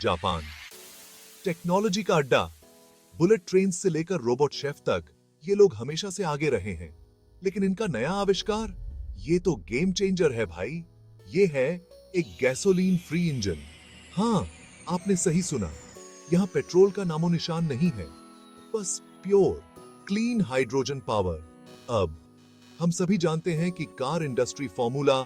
Japan. Technology का अड्डा, bullet train से लेकर रोबोट शेफ तक, ये लोग हमेशा से आगे रहे हैं। लेकिन इनका नया आविष्कार, ये तो गेम चेंजर है भाई। ये है एक गैसोलीन फ्री इंजन। हाँ, आपने सही सुना। यहाँ पेट्रोल का नामो निशान नहीं है, बस प्योर क्लीन हाइड्रोजन पावर। अब हम सभी जानते हैं कि car industry formula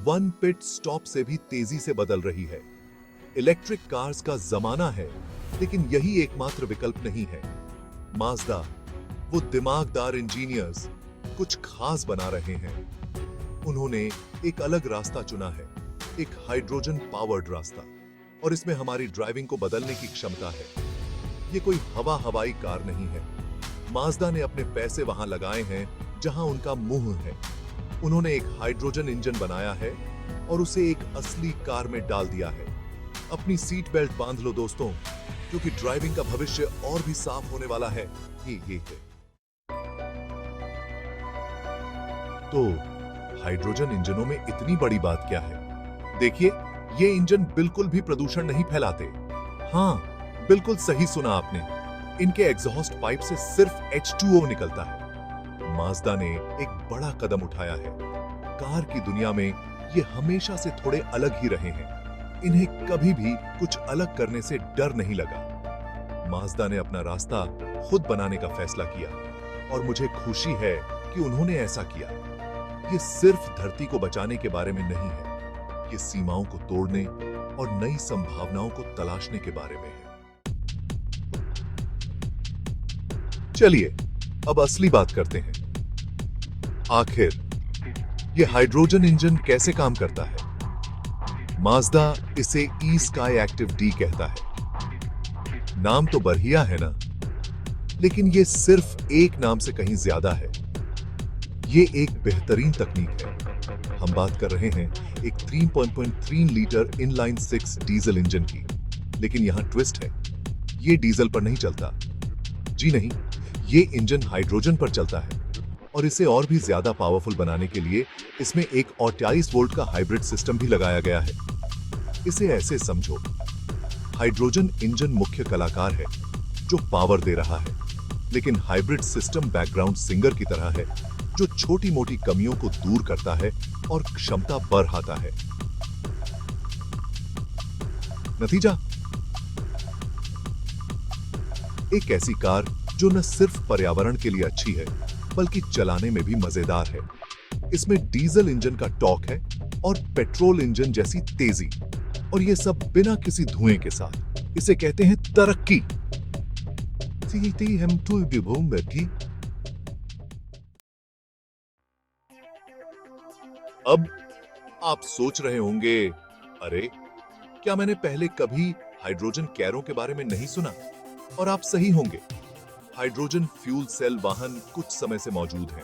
one pit stop से भी तेजी से बदल रही है। इलेक्ट्रिक कार्स का जमाना है, लेकिन यही एकमात्र विकल्प नहीं है। माज़दा, वो दिमागदार इंजीनियर्स कुछ खास बना रहे हैं। उन्होंने एक अलग रास्ता चुना है, एक हाइड्रोजन पावर्ड रास्ता, और इसमें हमारी ड्राइविंग को बदलने की क्षमता है। ये कोई हवाई कार नहीं है। माज़दा ने अपने पैसे वहां लगाए हैं जहां उनका मुंह है। उन्होंने एक हाइड्रोजन इंजन बनाया है और उसे एक असली कार में डाल दिया है। अपनी सीट बेल्ट बांध लो दोस्तों, क्योंकि ड्राइविंग का भविष्य और भी साफ होने वाला है। ये है। तो हाइड्रोजन इंजनों में इतनी बड़ी बात क्या है? देखिए, ये इंजन बिल्कुल भी प्रदूषण नहीं फैलाते। हाँ, बिल्कुल सही सुना आपने। इनके एग्जॉस्ट पाइप से सिर्फ H2O निकलता है। माज़दा ने एक बड़ा कदम उठाया है। कार की दुनिया में ये हमेशा से थोड़े अलग ही रहे हैं। इन्हें कभी भी कुछ अलग करने से डर नहीं लगा। माज़दा ने अपना रास्ता खुद बनाने का फैसला किया, और मुझे खुशी है कि उन्होंने ऐसा किया। ये सिर्फ धरती को बचाने के बारे में नहीं है, ये सीमाओं को तोड़ने और नई संभावनाओं को तलाशने के बारे में है। चलिए अब असली बात करते हैं। आखिर ये हाइड्रोजन इंजन कैसे काम करता है? माज़दा इसे ई स्काई एक्टिव डी कहता है। नाम तो बढ़िया है ना, लेकिन ये सिर्फ एक नाम से कहीं ज्यादा है। ये एक बेहतरीन तकनीक है। हम बात कर रहे हैं एक 3.3 लीटर इनलाइन 6 डीजल इंजन की। लेकिन यहां ट्विस्ट है, ये डीजल पर नहीं चलता। जी नहीं, ये इंजन हाइड्रोजन पर चलता है, और इसे और भी ज्यादा पावरफुल बनाने के लिए इसमें एक 48 वोल्ट का हाइब्रिड सिस्टम भी लगाया गया है। इसे ऐसे समझो, हाइड्रोजन इंजन मुख्य कलाकार है जो पावर दे रहा है, लेकिन हाइब्रिड सिस्टम बैकग्राउंड सिंगर की तरह है जो छोटी मोटी कमियों को दूर करता है और क्षमता बढ़ाता है। नतीजा, एक ऐसी कार जो न सिर्फ पर्यावरण के लिए अच्छी है, बल्कि चलाने में भी मजेदार है। इसमें डीजल इंजन का टॉर्क है और पेट्रोल इंजन जैसी तेजी, और ये सब बिना किसी धुएं के साथ। इसे कहते हैं तरक्की। अब आप सोच रहे होंगे, अरे क्या मैंने पहले कभी हाइड्रोजन कैरों के बारे में नहीं सुना? और आप सही होंगे। हाइड्रोजन फ्यूल सेल वाहन कुछ समय से मौजूद हैं,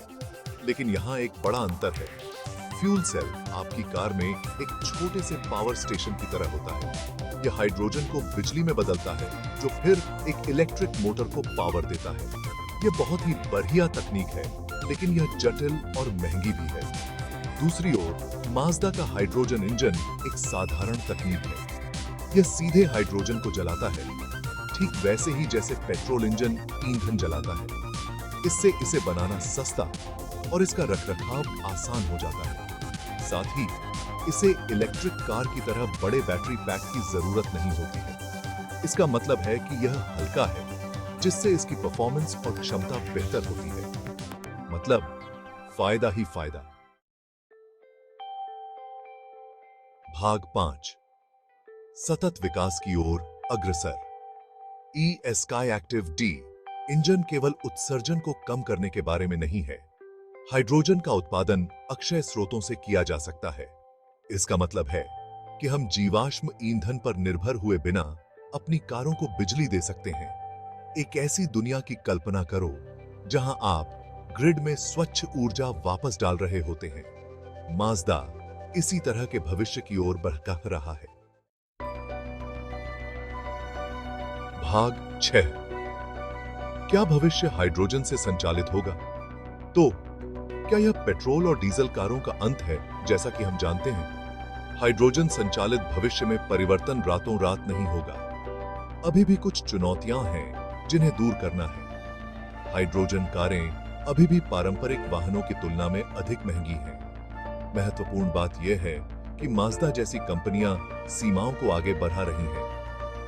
लेकिन यहाँ एक बड़ा अंतर है। फ्यूल सेल आपकी कार में एक छोटे से पावर स्टेशन की तरह होता है। यह हाइड्रोजन को बिजली में बदलता है, जो फिर एक इलेक्ट्रिक मोटर को पावर देता है। यह बहुत ही बढ़िया तकनीक है, लेकिन यह जटिल और महंगी भी है। दूसरी ओर माज़दा का हाइड्रोजन इंजन एक साधारण तकनीक है। यह सीधे हाइड्रोजन को जलाता है, ठीक वैसे ही जैसे पेट्रोल इंजन ईंधन जलाता है। इससे इसे बनाना सस्ता और इसका रखरखाव आसान हो जाता है। साथ ही इसे इलेक्ट्रिक कार की तरह बड़े बैटरी पैक की जरूरत नहीं होती है। इसका मतलब है कि यह हल्का है, जिससे इसकी परफॉर्मेंस और क्षमता बेहतर होती है। मतलब फायदा ही फायदा। भाग 5, सतत विकास की ओर अग्रसर। ई स्काई एक्टिव डी इंजन केवल उत्सर्जन को कम करने के बारे में नहीं है। हाइड्रोजन का उत्पादन अक्षय स्रोतों से किया जा सकता है। इसका मतलब है कि हम जीवाश्म ईंधन पर निर्भर हुए बिना अपनी कारों को बिजली दे सकते हैं। एक ऐसी दुनिया की कल्पना करो जहां आप ग्रिड में स्वच्छ ऊर्जा वापस डाल रहे होते हैं। माज़दा इसी तरह के भविष्य की ओर बढ़ रहा है। भाग 6, क्या भविष्य हाइड्रोजन से संचालित होगा? तो क्या यह पेट्रोल और डीजल कारों का अंत है, जैसा कि हम जानते हैं? हाइड्रोजन संचालित भविष्य में परिवर्तन रातों रात नहीं होगा। अभी भी कुछ चुनौतियां हैं जिन्हें दूर करना है। हाइड्रोजन कारें अभी भी पारंपरिक वाहनों की तुलना में अधिक महंगी हैं। महत्वपूर्ण बात यह है कि माज़दा जैसी कंपनियां सीमाओं को आगे बढ़ा रही हैं।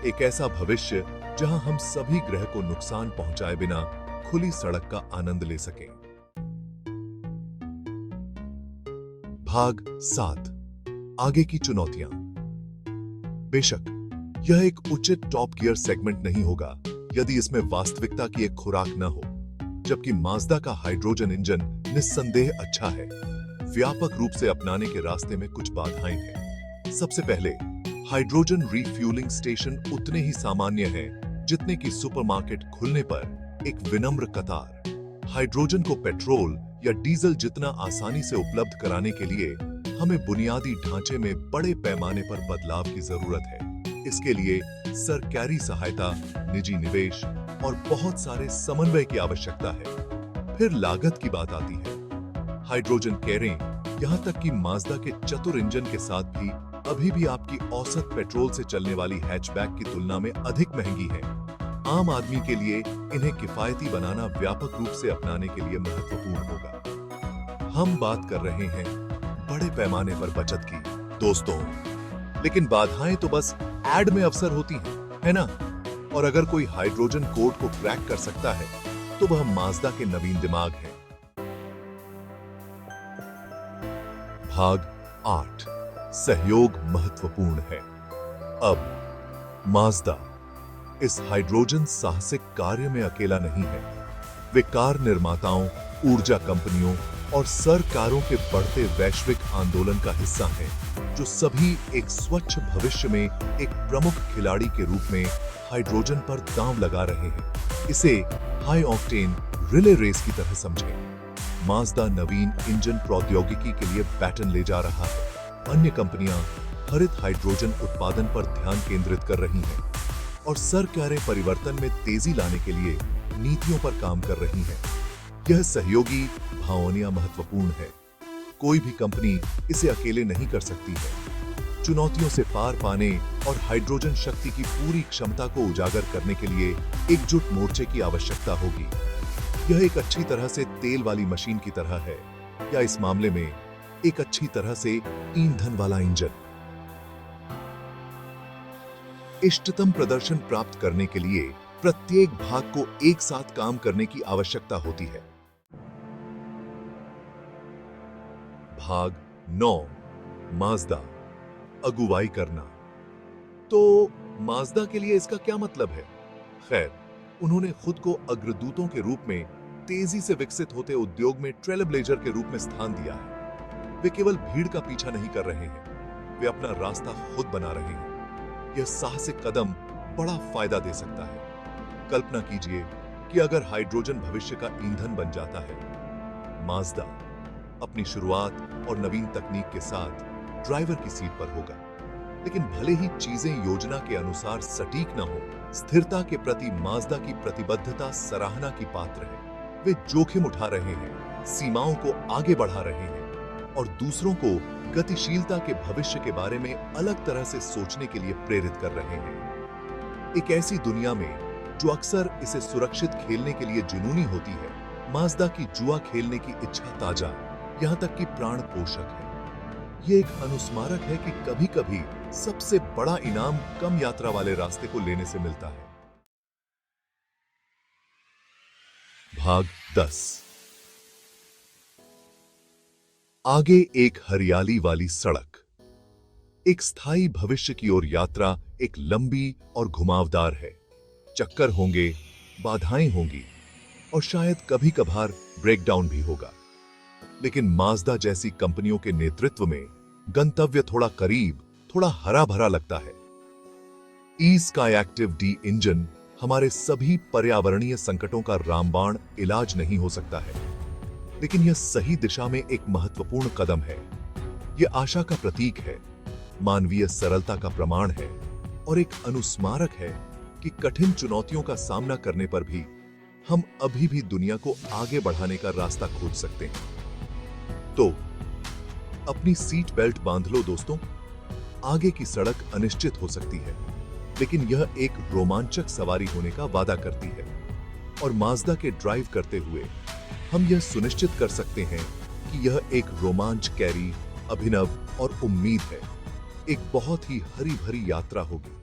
एक ऐसा भविष्य जहां हम सभी ग्रह को नुकसान पहुंचाए बिना खुली सड़क का आनंद ले सकें। भाग 7, आगे की चुनौतियां। बेशक यह एक उचित टॉप गियर सेगमेंट नहीं होगा यदि इसमें वास्तविकता की एक खुराक न हो। जबकि माज़दा का हाइड्रोजन इंजन निस्संदेह अच्छा है, व्यापक रूप से अपनाने के रास्ते में कुछ बाधाएं हैं। सबसे पहले, हाइड्रोजन रिफ्यूलिंग स्टेशन उतने ही सामान्य हैं जितने कि सुपरमार्केट खुलने पर एक विनम्र कतार। हाइड्रोजन को पेट्रोल या डीजल जितना आसानी से उपलब्ध कराने के लिए हमें बुनियादी ढांचे में बड़े पैमाने पर बदलाव की जरूरत है। इसके लिए सरकारी सहायता, निजी निवेश और बहुत सारे समन्वय की आवश्यकता है। फिर लागत की बात आती है। हाइड्रोजन कारें, यहां तक कि माज़दा के चतुर इंजन के साथ भी अभी भी आपकी औसत पेट्रोल से चलने वाली हैचबैक की तुलना में अधिक महंगी हैं। आम आदमी के लिए इन्हें किफायती बनाना व्यापक रूप से अपनाने के लिए महत्वपूर्ण होगा। हम बात कर रहे हैं बड़े पैमाने पर बचत की, दोस्तों, लेकिन बाधाएं तो बस ऐड में अवसर होती हैं, है ना? और अगर कोई हाइड्रोजन कोड को क्रैक कर सकता है तो वह माज़दा के नवीन दिमाग हैं। भाग 8, सहयोग महत्वपूर्ण है। अब माज़दा इस हाइड्रोजन साहसिक कार्य में अकेला नहीं है। वे कार निर्माताओं, ऊर्जा कंपनियों और सरकारों के बढ़ते वैश्विक आंदोलन का हिस्सा हैं, जो सभी एक स्वच्छ भविष्य में एक प्रमुख खिलाड़ी के रूप में हाइड्रोजन पर दांव लगा रहे हैं। इसे हाई ऑक्टेन रिले रेस की तरह समझें। माज़दा नवीन इंजन प्रौद्योगिकी के लिए पैटर्न ले जा रहा है। अन्य कंपनियां हरित हाइड्रोजन उत्पादन पर ध्यान केंद्रित कर रही हैं और सरकारें परिवर्तन में तेजी लाने के लिए नीतियों पर काम कर रही हैं। यह सहयोगी भावनाएं महत्वपूर्ण है। कोई भी कंपनी इसे अकेले नहीं कर सकती है। चुनौतियों से पार पाने और हाइड्रोजन शक्ति की पूरी क्षमता को उजागर करने के लिए एकजुट मोर्चे की आवश्यकता होगी। यह एक अच्छी तरह से तेल वाली मशीन की तरह है, या इस मामले में एक अच्छी तरह से ईंधन वाला इंजन। इष्टतम प्रदर्शन प्राप्त करने के लिए प्रत्येक भाग को एक साथ काम करने की आवश्यकता होती है। भाग 9, माज़दा अगुवाई करना। तो माज़दा के लिए इसका क्या मतलब है? खैर, उन्होंने खुद को अग्रदूतों के रूप में तेजी से विकसित होते उद्योग में ट्रेलब्लेजर के रूप में स्थान दिया है। वे केवल भीड़ का पीछा नहीं कर रहे हैं, वे अपना रास्ता खुद बना रहे हैं। यह साहसिक कदम बड़ा फायदा दे सकता है। कल्पना कीजिए कि अगर हाइड्रोजन भविष्य का ईंधन बन जाता है। माज़दा अपनी शुरुआत और नवीन तकनीक के साथ ड्राइवर की सीट पर होगा, लेकिन भले ही चीजें योजना के अनुसार सटीक न हो, स्थिरता के प्रति माज़दा की प्रतिबद्धता सराहना की पात्र है। वे जोखिम उठा रहे हैं, सीमाओं को आगे बढ़ा रहे हैं और दूसरों को गतिशीलता के भविष्य के बारे में अलग तरह से सोचने के लिए प्रेरित कर रहे हैं। एक ऐसी दुनिया में जो अक्सर इसे सुरक्षित खेलने के लिए जुनूनी होती है, माज़दा की जुआ खेलने की इच्छा ताजा, यहां तक कि प्राण पोषक है। यह एक अनुस्मारक है कि कभी-कभी सबसे बड़ा इनाम कम यात्रा वाले रास्ते को लेने से मिलता है। भाग 10, आगे एक हरियाली वाली सड़क। एक स्थायी भविष्य की ओर यात्रा एक लंबी और घुमावदार है। चक्कर होंगे, बाधाएं होंगी और शायद कभी कभार ब्रेकडाउन भी होगा, लेकिन माज़दा जैसी कंपनियों के नेतृत्व में गंतव्य थोड़ा करीब, थोड़ा हरा भरा लगता है। ई-स्काई एक्टिव डी इंजन हमारे सभी पर्यावरणीय संकटों का रामबाण इलाज नहीं हो सकता है, लेकिन यह सही दिशा में एक महत्वपूर्ण कदम है। यह आशा का प्रतीक है, मानवीय सरलता का प्रमाण है और एक अनुस्मारक है कि कठिन चुनौतियों का सामना करने पर भी हम अभी भी दुनिया को आगे बढ़ाने का रास्ता खोज सकते हैं। तो अपनी सीट बेल्ट बांध लो दोस्तों, आगे की सड़क अनिश्चित हो सकती है, लेकिन यह एक रोमांचक सवारी होने का वादा करती है। और माज़दा के ड्राइव करते हुए हम यह सुनिश्चित कर सकते हैं कि यह एक रोमांच कैरी, अभिनव और उम्मीद है। एक बहुत ही हरी भरी यात्रा होगी।